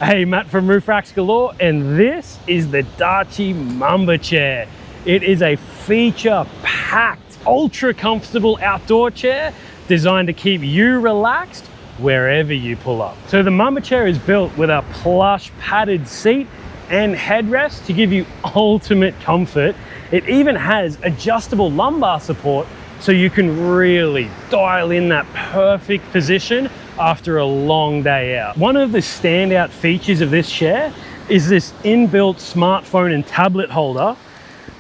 Hey, Matt from Racks Galore, and this is the Darche Mamba Chair. It is a feature-packed, ultra-comfortable outdoor chair designed to keep you relaxed wherever you pull up. So the Mamba Chair is built with a plush padded seat and headrest to give you ultimate comfort. It even has adjustable lumbar support so you can really dial in that perfect position after a long day out. One of the standout features of this chair is this inbuilt smartphone and tablet holder,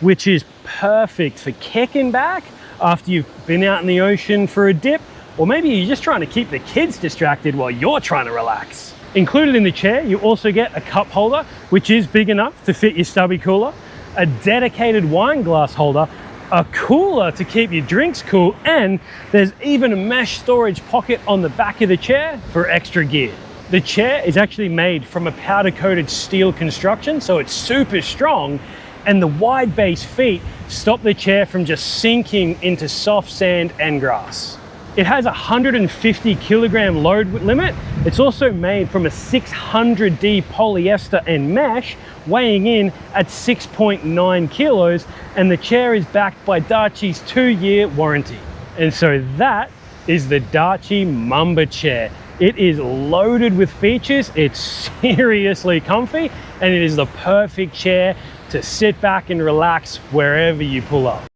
which is perfect for kicking back after you've been out in the ocean for a dip, or maybe you're just trying to keep the kids distracted while you're trying to relax. Included in the chair, you also get a cup holder, which is big enough to fit your stubby cooler, a dedicated wine glass holder, a cooler to keep your drinks cool, and there's even a mesh storage pocket on the back of the chair for extra gear. The chair is actually made from a powder coated steel construction, so it's super strong, and the wide base feet stop the chair from just sinking into soft sand and grass. It has a 150 kilogram load limit. It's also made from a 600D polyester and mesh, weighing in at 6.9 kilos, and the chair is backed by Darche's 2-year warranty. And so that is the Darche Mamba Chair. It is loaded with features, it's seriously comfy, and it is the perfect chair to sit back and relax wherever you pull up.